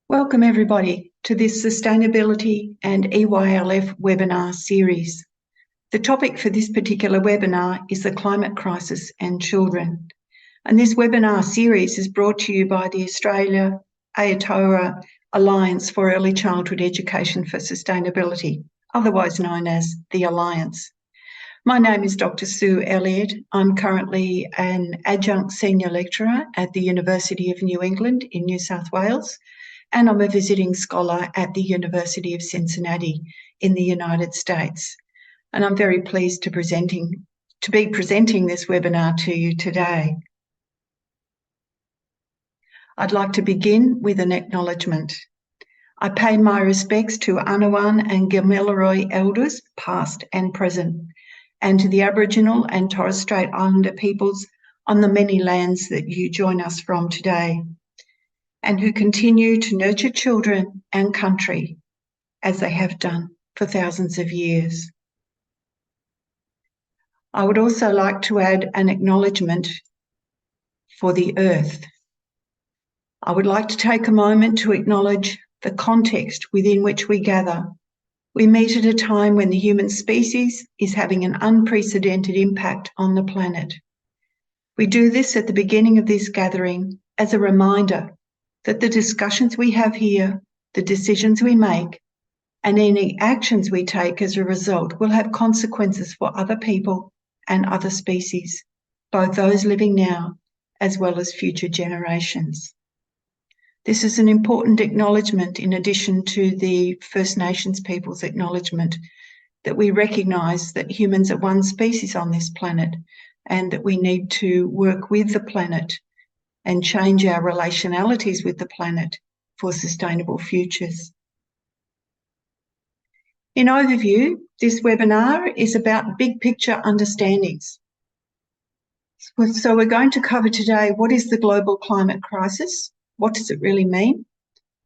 Welcome everybody to this Sustainability and EYLF webinar series. The topic for this particular webinar is the climate crisis and children. And this webinar series is brought to you by the Australia Aotearoa Alliance for Early Childhood Education for Sustainability, otherwise known as the Alliance. My name is Dr. Sue Elliott. I'm currently an adjunct senior lecturer at the University of New England in New South Wales, and I'm a visiting scholar at the University of Cincinnati in the United States. And I'm very pleased to be presenting this webinar to you today. I'd like to begin with an acknowledgement. I pay my respects to Anawan and Gamilaroi elders, past and present, and to the Aboriginal and Torres Strait Islander peoples on the many lands that you join us from today, and who continue to nurture children and country as they have done for thousands of years. I would also like to add an acknowledgement for the earth. I would like to take a moment to acknowledge the context within which we gather. We meet at a time when the human species is having an unprecedented impact on the planet. We do this at the beginning of this gathering as a reminder that the discussions we have here, the decisions we make, and any actions we take as a result will have consequences for other people and other species, both those living now as well as future generations. This is an important acknowledgement in addition to the First Nations people's acknowledgement that we recognise that humans are one species on this planet and that we need to work with the planet and change our relationalities with the planet for sustainable futures. In overview, this webinar is about big picture understandings. So we're going to cover today what is the global climate crisis? What does it really mean?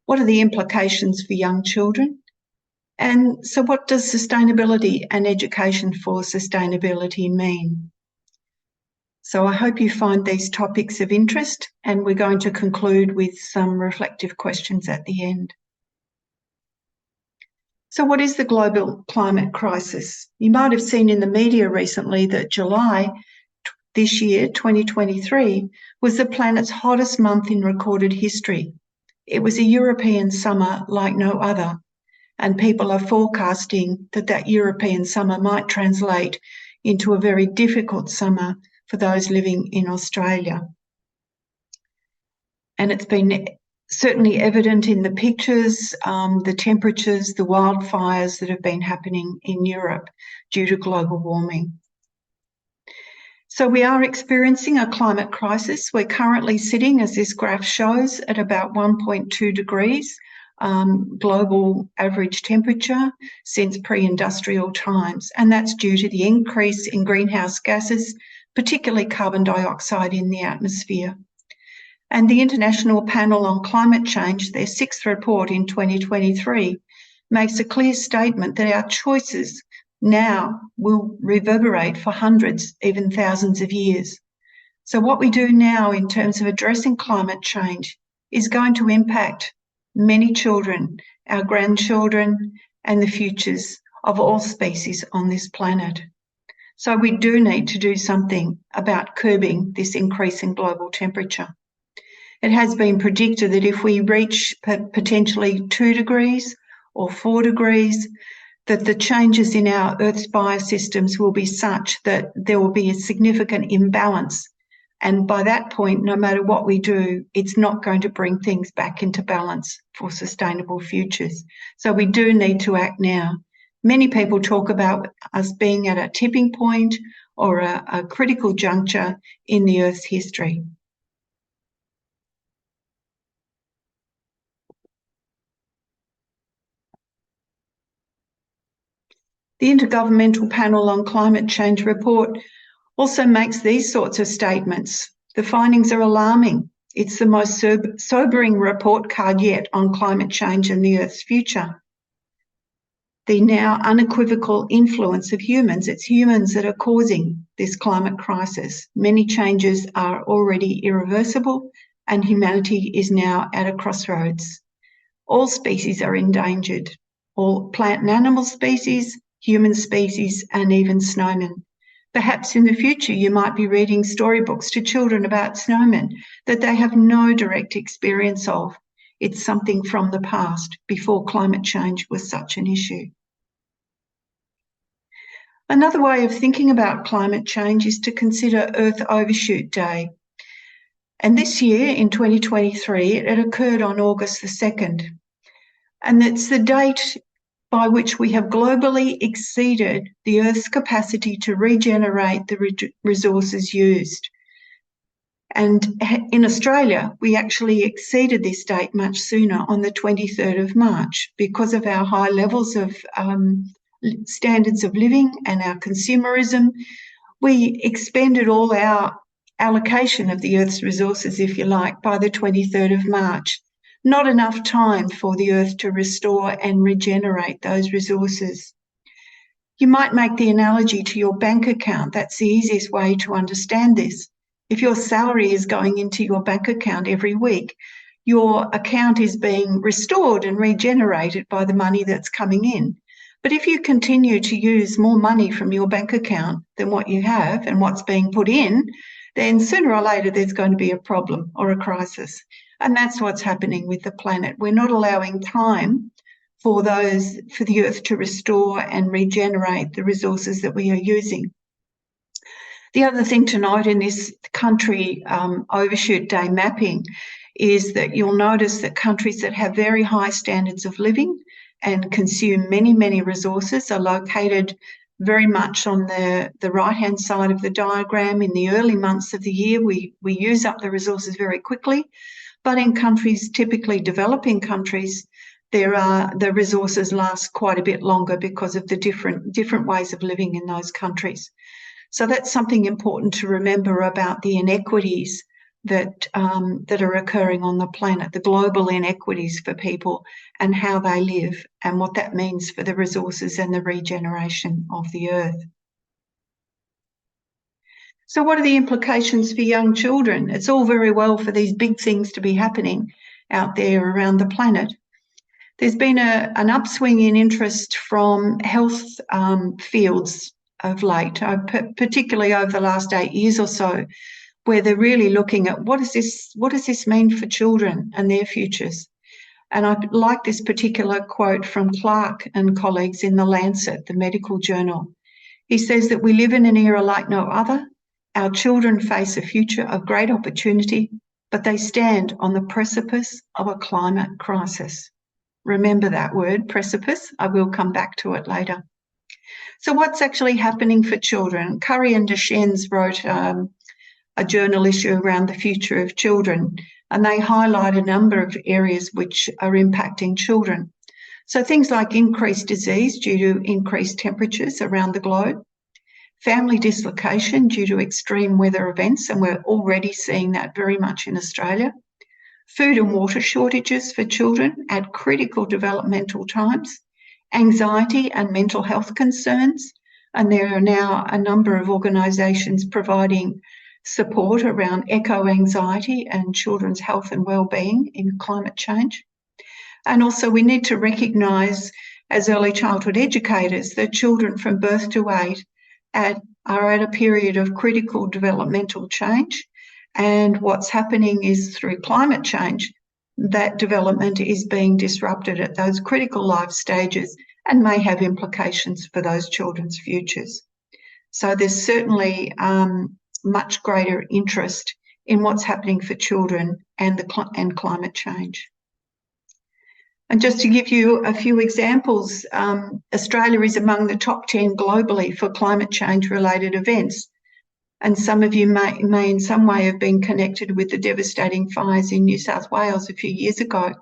What are the implications for young children? And so what does sustainability and education for sustainability mean? So I hope you find these topics of interest, and we're going to conclude with some reflective questions at the end. So what is the global climate crisis? You might have seen in the media recently that July this year, 2023, was the planet's hottest month in recorded history. It was a European summer like no other, and people are forecasting that that European summer might translate into a very difficult summer for those living in Australia. And it's been certainly evident in the pictures, the temperatures, the wildfires that have been happening in Europe due to global warming. So we are experiencing a climate crisis. We're currently sitting, as this graph shows, at about 1.2 degrees global average temperature since pre-industrial times. And that's due to the increase in greenhouse gases, particularly carbon dioxide in the atmosphere. And the International Panel on Climate Change, their sixth report in 2023, makes a clear statement that our choices now will reverberate for hundreds, even thousands of years. So what we do now in terms of addressing climate change is going to impact many children, our grandchildren, and the futures of all species on this planet. So we do need to do something about curbing this increase in global temperature. It has been predicted that if we reach potentially 2 degrees or 4 degrees, that the changes in our Earth's biosystems will be such that there will be a significant imbalance. And by that point, no matter what we do, it's not going to bring things back into balance for sustainable futures. So we do need to act now. Many people talk about us being at a tipping point or a critical juncture in the Earth's history. The Intergovernmental Panel on Climate Change report also makes these sorts of statements. The findings are alarming. It's the most sobering report card yet on climate change and the Earth's future. The now unequivocal influence of humans, it's humans that are causing this climate crisis. Many changes are already irreversible, and humanity is now at a crossroads. All species are endangered. All plant and animal species, human species, and even snowmen. Perhaps in the future you might be reading storybooks to children about snowmen that they have no direct experience of. It's something from the past, before climate change was such an issue. Another way of thinking about climate change is to consider Earth Overshoot Day. And this year, in 2023, it occurred on August the 2nd. And it's the date by which we have globally exceeded the Earth's capacity to regenerate the resources used. And in Australia, we actually exceeded this date much sooner, on the 23rd of March, because of our high levels of standards of living and our consumerism. We expended all our allocation of the Earth's resources, if you like, by the 23rd of March. Not enough time for the Earth to restore and regenerate those resources. You might make the analogy to your bank account. That's the easiest way to understand this. If your salary is going into your bank account every week, your account is being restored and regenerated by the money that's coming in. But if you continue to use more money from your bank account than what you have and what's being put in, then sooner or later there's going to be a problem or a crisis. And that's what's happening with the planet. We're not allowing time for the Earth to restore and regenerate the resources that we are using. The other thing to note in this country overshoot day mapping is that you'll notice that countries that have very high standards of living and consume many, many resources are located very much on the right-hand side of the diagram. In the early months of the year, we use up the resources very quickly, but in countries, typically developing countries, the resources last quite a bit longer because of the different ways of living in those countries. So that's something important to remember about the inequities that are occurring on the planet, the global inequities for people and how they live and what that means for the resources and the regeneration of the Earth. So what are the implications for young children? It's all very well for these big things to be happening out there around the planet. There's been an upswing in interest from health fields of late, particularly over the last 8 years or so, where they're really looking at what does this mean for children and their futures. And I like this particular quote from Clark and colleagues in The Lancet, the medical journal. He says that we live in an era like no other. Our children face a future of great opportunity, but they stand on the precipice of a climate crisis. Remember that word, precipice. I will come back to it later. So what's actually happening for children? Curry and Deschennes wrote a journal issue around the future of children, and they highlight a number of areas which are impacting children. So things like increased disease due to increased temperatures around the globe, family dislocation due to extreme weather events, and we're already seeing that very much in Australia, food and water shortages for children at critical developmental times, anxiety and mental health concerns, and there are now a number of organisations providing support around eco-anxiety and children's health and well-being in climate change. And also we need to recognise as early childhood educators that children from birth to 8 are at a period of critical developmental change, and what's happening is through climate change, that development is being disrupted at those critical life stages and may have implications for those children's futures. So there's certainly much greater interest in what's happening for children and climate change. And just to give you a few examples, Australia is among the top 10 globally for climate change related events. And some of you may in some way have been connected with the devastating fires in New South Wales a few years ago.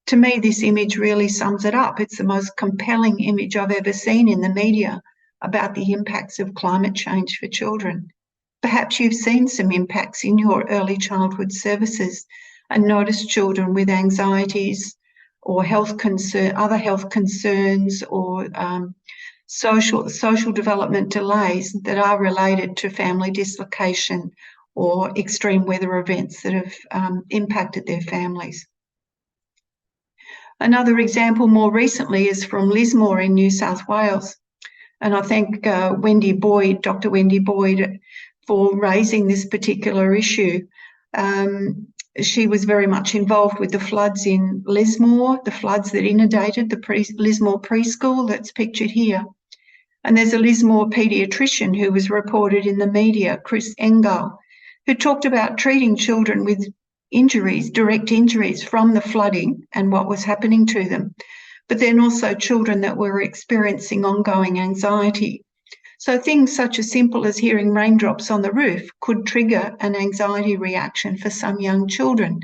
To me, this image really sums it up. It's the most compelling image I've ever seen in the media about the impacts of climate change for children. Perhaps you've seen some impacts in your early childhood services and noticed children with anxieties or other health concerns or social development delays that are related to family dislocation or extreme weather events that have impacted their families. Another example more recently is from Lismore in New South Wales. And I thank Dr. Wendy Boyd, for raising this particular issue. She was very much involved with the floods in Lismore, the floods that inundated the Lismore preschool that's pictured here. And there's a Lismore paediatrician who was reported in the media, Chris Engel, who talked about treating children with injuries, direct injuries from the flooding and what was happening to them, but then also children that were experiencing ongoing anxiety. So things such as simple as hearing raindrops on the roof could trigger an anxiety reaction for some young children.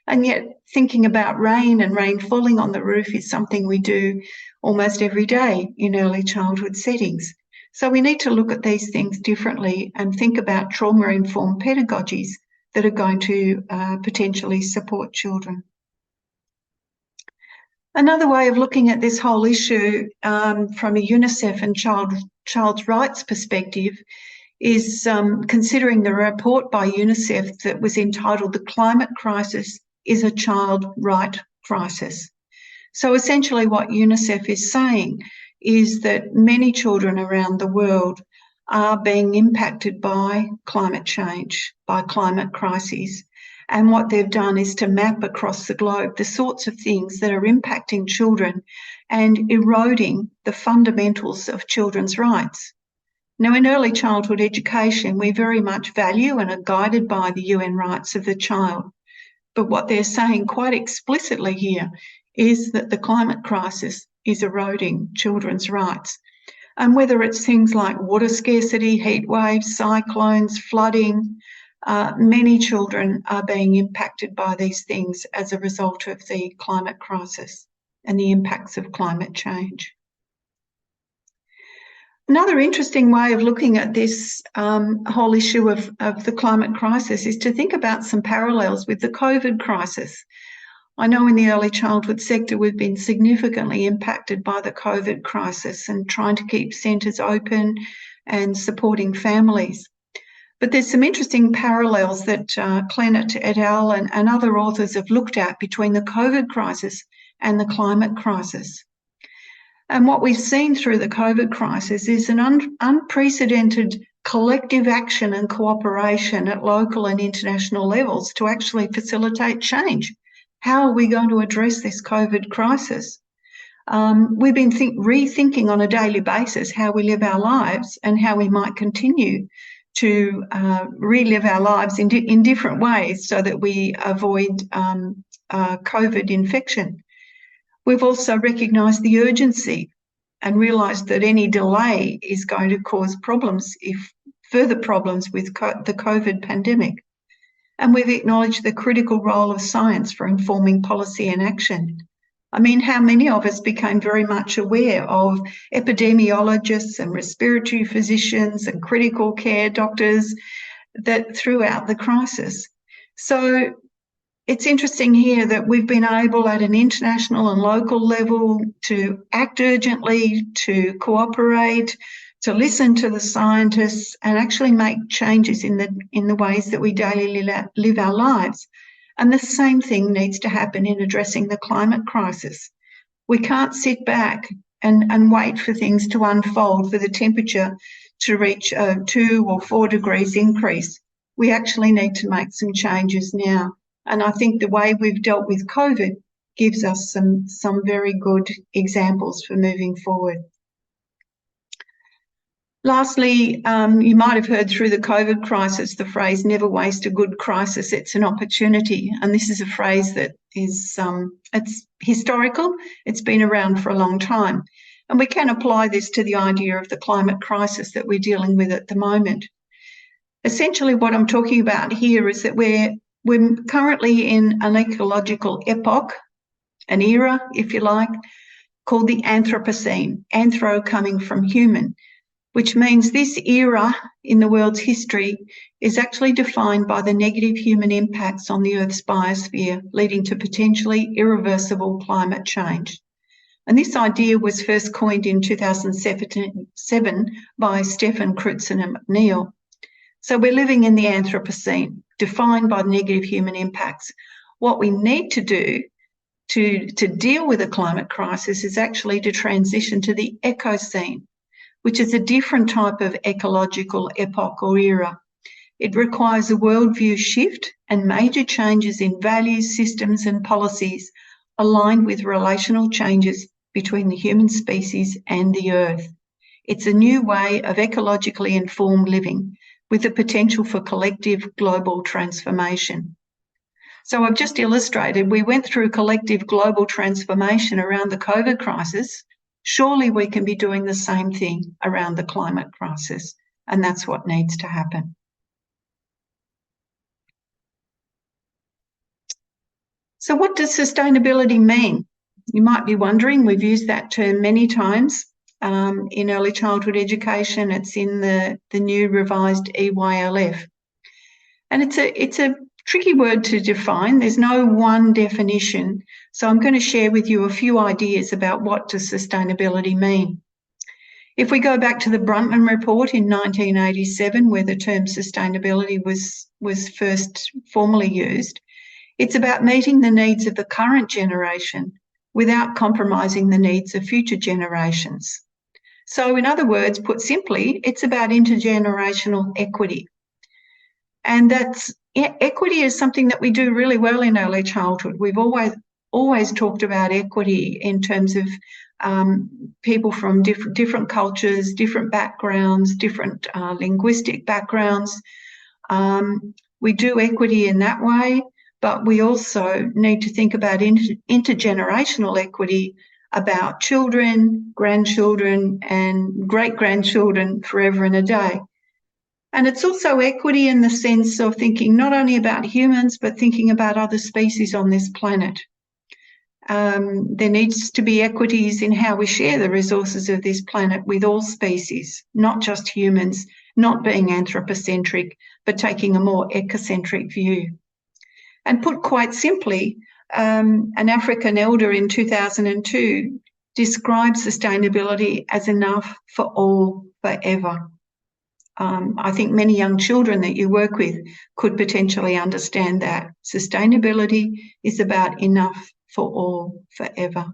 And yet thinking about rain and rain falling on the roof is something we do almost every day in early childhood settings. So we need to look at these things differently and think about trauma-informed pedagogies that are going to potentially support children. Another way of looking at this whole issue from a UNICEF and child's rights perspective is considering the report by UNICEF that was entitled "The Climate Crisis is a Child Right Crisis." So essentially what UNICEF is saying is that many children around the world are being impacted by climate change, by climate crises. And what they've done is to map across the globe the sorts of things that are impacting children and eroding the fundamentals of children's rights. Now, in early childhood education, we very much value and are guided by the UN rights of the child. But what they're saying quite explicitly here is that the climate crisis is eroding children's rights. And whether it's things like water scarcity, heat waves, cyclones, flooding, many children are being impacted by these things as a result of the climate crisis and the impacts of climate change. Another interesting way of looking at this whole issue of the climate crisis is to think about some parallels with the COVID crisis. I know in the early childhood sector we've been significantly impacted by the COVID crisis and trying to keep centres open and supporting families. But there's some interesting parallels that Clennett et al. And other authors have looked at between the COVID crisis and the climate crisis. And what we've seen through the COVID crisis is an unprecedented collective action and cooperation at local and international levels to actually facilitate change. How are we going to address this COVID crisis? We've been rethinking on a daily basis how we live our lives and how we might continue to relive our lives in different ways so that we avoid COVID infection. We've also recognised the urgency and realised that any delay is going to cause further problems with the COVID pandemic. And we've acknowledged the critical role of science for informing policy and action. I mean, how many of us became very much aware of epidemiologists and respiratory physicians and critical care doctors that throughout the crisis? So it's interesting here that we've been able at an international and local level to act urgently, to cooperate, to listen to the scientists and actually make changes in the ways that we daily live our lives. And the same thing needs to happen in addressing the climate crisis. We can't sit back and wait for things to unfold, for the temperature to reach a 2 or 4 degrees increase. We actually need to make some changes now. And I think the way we've dealt with COVID gives us some very good examples for moving forward. Lastly, you might have heard through the COVID crisis the phrase, "never waste a good crisis, it's an opportunity." And this is a phrase that is it's historical, it's been around for a long time. And we can apply this to the idea of the climate crisis that we're dealing with at the moment. Essentially what I'm talking about here is that we're currently in an ecological epoch, an era, if you like, called the anthropocene, anthro coming from human, which means this era in the world's history is actually defined by the negative human impacts on the Earth's biosphere, leading to potentially irreversible climate change. And this idea was first coined in 2007 by Stephen Crutzen and McNeil. So we're living in the Anthropocene, defined by negative human impacts. What we need to do to deal with the climate crisis is actually to transition to the echosene, which is a different type of ecological epoch or era. It requires a worldview shift and major changes in values, systems and policies aligned with relational changes between the human species and the earth. It's a new way of ecologically informed living with the potential for collective global transformation. So I've just illustrated we went through collective global transformation around the COVID crisis. Surely we can be doing the same thing around the climate crisis, and that's what needs to happen. So what does sustainability mean? You might be wondering, we've used that term many times in early childhood education. It's in the new revised EYLF. And it's a tricky word to define. There's no one definition. So I'm going to share with you a few ideas about what does sustainability mean. If we go back to the Brundtland Report in 1987, where the term sustainability was first formally used, it's about meeting the needs of the current generation without compromising the needs of future generations. So in other words, put simply, it's about intergenerational equity. And equity is something that we do really well in early childhood. We've always talked about equity in terms of people from different cultures, different backgrounds, different linguistic backgrounds. We do equity in that way. But we also need to think about intergenerational equity, about children, grandchildren, and great-grandchildren forever and a day. And it's also equity in the sense of thinking not only about humans, but thinking about other species on this planet. There needs to be equities in how we share the resources of this planet with all species, not just humans, not being anthropocentric, but taking a more ecocentric view. And put quite simply, an African elder in 2002 described sustainability as enough for all forever. I think many young children that you work with could potentially understand that. Sustainability is about enough for all forever.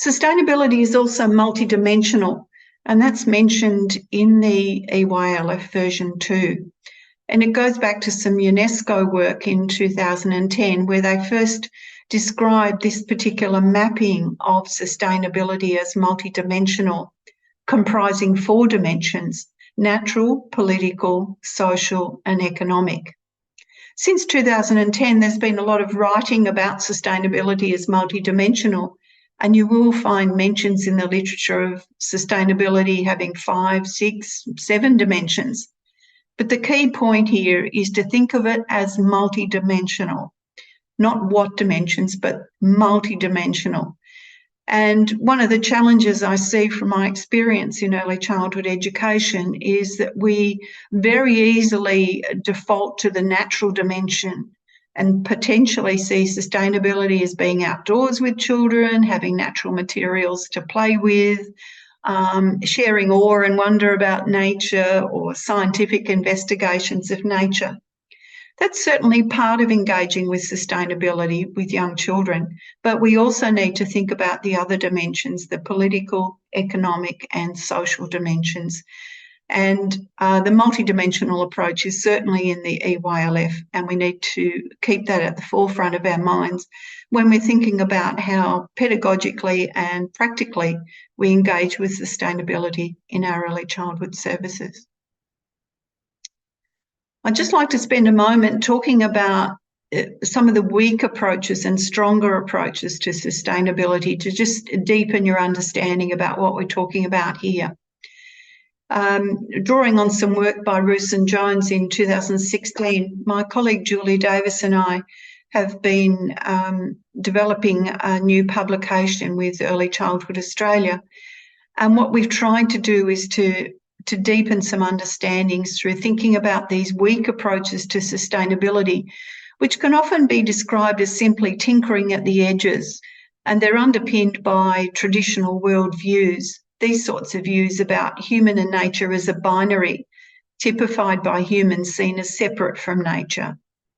Sustainability is also multidimensional, and that's mentioned in the EYLF version 2. And it goes back to some UNESCO work in 2010, where they first described this particular mapping of sustainability as multidimensional, comprising 4 dimensions: natural, political, social, and economic. Since 2010, there's been a lot of writing about sustainability as multidimensional, and you will find mentions in the literature of sustainability having 5, 6, 7 dimensions. But the key point here is to think of it as multidimensional, not what dimensions, but multidimensional. And one of the challenges I see from my experience in early childhood education is that we very easily default to the natural dimension and potentially see sustainability as being outdoors with children, having natural materials to play with, sharing awe and wonder about nature, or scientific investigations of nature. That's certainly part of engaging with sustainability with young children, but we also need to think about the other dimensions, the political, economic and social dimensions. And the multidimensional approach is certainly in the EYLF, and we need to keep that at the forefront of our minds when we're thinking about how pedagogically and practically we engage with sustainability in our early childhood services. I'd just like to spend a moment talking about some of the weak approaches and stronger approaches to sustainability to just deepen your understanding about what we're talking about here. Drawing on some work by Roos and Jones in 2016, my colleague Julie Davis and I have been developing a new publication with Early Childhood Australia. And what we've tried to do is to deepen some understandings through thinking about these weak approaches to sustainability, which can often be described as simply tinkering at the edges, and they're underpinned by traditional worldviews. These sorts of views about human and nature as a binary, typified by humans seen as separate from nature.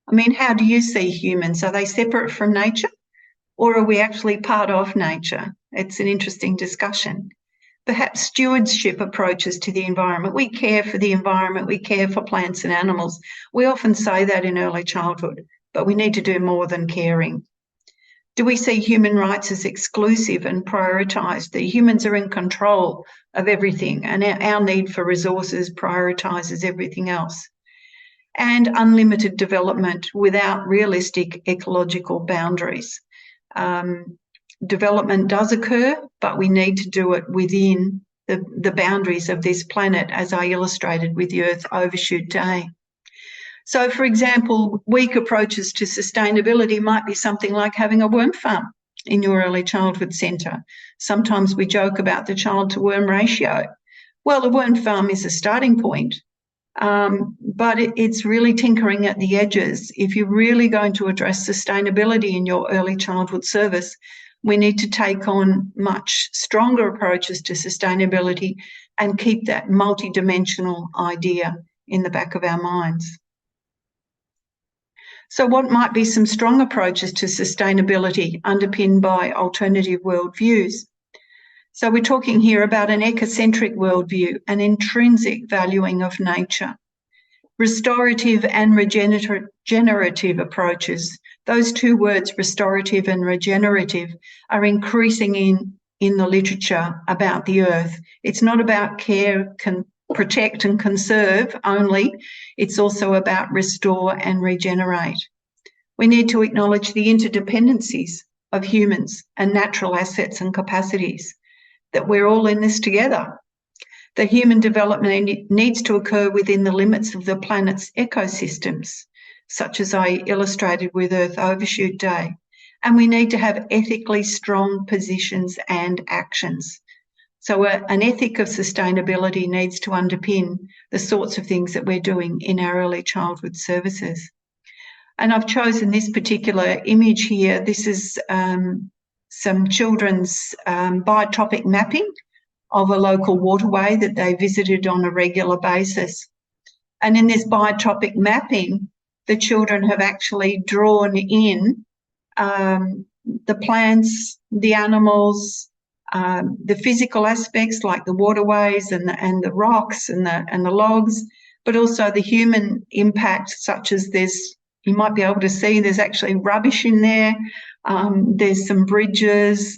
I mean, how do you see humans? Are they separate from nature, or are we actually part of nature? It's an interesting discussion. Perhaps stewardship approaches to the environment. We care for the environment, we care for plants and animals. We often say that in early childhood, but we need to do more than caring. Do we see human rights as exclusive and prioritised, that humans are in control of everything and our need for resources prioritises everything else? And unlimited development without realistic ecological boundaries. Development does occur, but we need to do it within the boundaries of this planet, as I illustrated with the Earth Overshoot Day. So, for example, weak approaches to sustainability might be something like having a worm farm in your early childhood centre. Sometimes we joke about the child to worm ratio. Well, a worm farm is a starting point, but it's really tinkering at the edges. If you're really going to address sustainability in your early childhood service, we need to take on much stronger approaches to sustainability and keep that multidimensional idea in the back of our minds. So what might be some strong approaches to sustainability underpinned by alternative worldviews? So we're talking here about an ecocentric worldview, an intrinsic valuing of nature. Restorative and regenerative approaches, those two words, restorative and regenerative, are increasing in the literature about the earth. It's not about care, protect and conserve only, it's also about restore and regenerate. We need to acknowledge the interdependencies of humans and natural assets and capacities, that we're all in this together. The human development needs to occur within the limits of the planet's ecosystems, such as I illustrated with Earth Overshoot Day. And we need to have ethically strong positions and actions. So an ethic of sustainability needs to underpin the sorts of things that we're doing in our early childhood services. And I've chosen this particular image here. This is some children's biotopic mapping of a local waterway that they visited on a regular basis. And in this biotopic mapping, the children have actually drawn in the plants, the animals, the physical aspects like the waterways and the rocks and the logs, but also the human impact, such as you might be able to see there's actually rubbish in there, there's some bridges.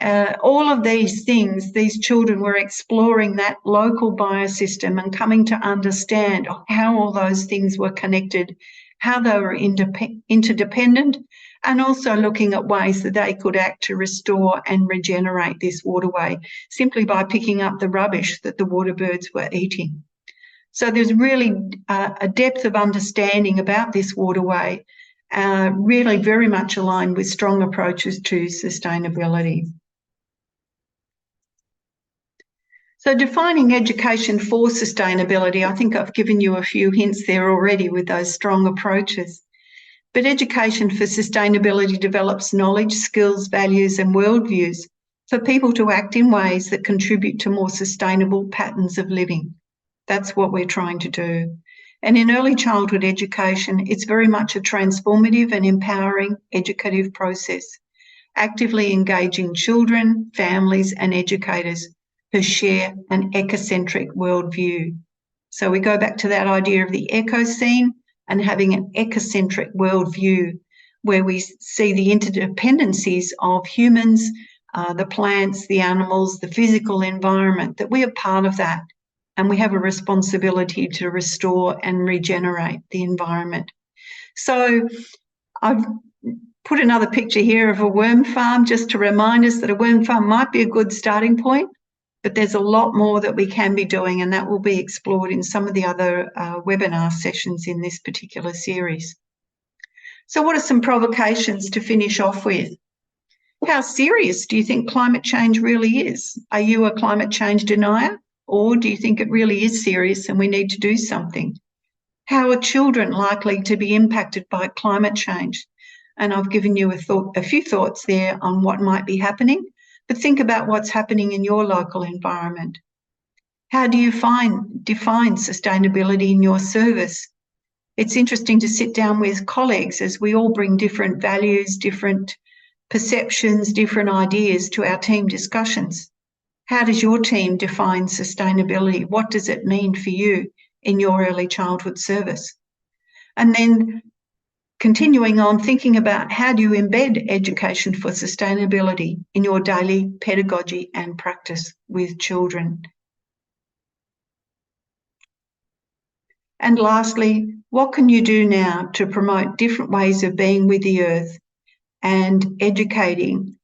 All of these things, these children were exploring that local biosystem and coming to understand how all those things were connected, how they were interdependent, and also looking at ways that they could act to restore and regenerate this waterway simply by picking up the rubbish that the water birds were eating. So there's really a depth of understanding about this waterway, really very much aligned with strong approaches to sustainability. So defining education for sustainability, I think I've given you a few hints there already with those strong approaches. But education for sustainability develops knowledge, skills, values and worldviews for people to act in ways that contribute to more sustainable patterns of living. That's what we're trying to do. And in early childhood education, it's very much a transformative and empowering educative process, actively engaging children, families and educators who share an ecocentric worldview. So we go back to that idea of the echosene and having an ecocentric worldview where we see the interdependencies of humans, the plants, the animals, the physical environment, that we are part of that and we have a responsibility to restore and regenerate the environment. So I've put another picture here of a worm farm just to remind us that a worm farm might be a good starting point, but there's a lot more that we can be doing, and that will be explored in some of the other webinar sessions in this particular series. So what are some provocations to finish off with? How serious do you think climate change really is? Are you a climate change denier, or do you think it really is serious and we need to do something? How are children likely to be impacted by climate change? And I've given you a few thoughts there on what might be happening. But think about what's happening in your local environment. How do you define sustainability in your service? it's interesting to sit down with colleagues as we all bring different values, different perceptions, different ideas to our team discussions. How does your team define sustainability? What does it mean for you in your early childhood service? And then continuing on, thinking about how do you embed education for sustainability in your daily pedagogy and practice with children? And lastly, what can you do now to promote different ways of being with the earth and educating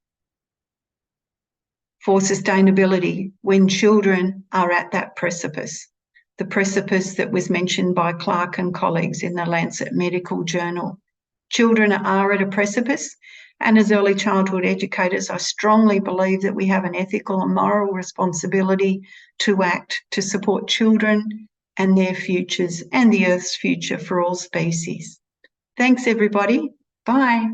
for sustainability when children are at that precipice, the precipice that was mentioned by Clark and colleagues in the Lancet Medical Journal. Children are at a precipice, and as early childhood educators, I strongly believe that we have an ethical and moral responsibility to act to support children and their futures and the Earth's future for all species. Thanks, everybody. Bye.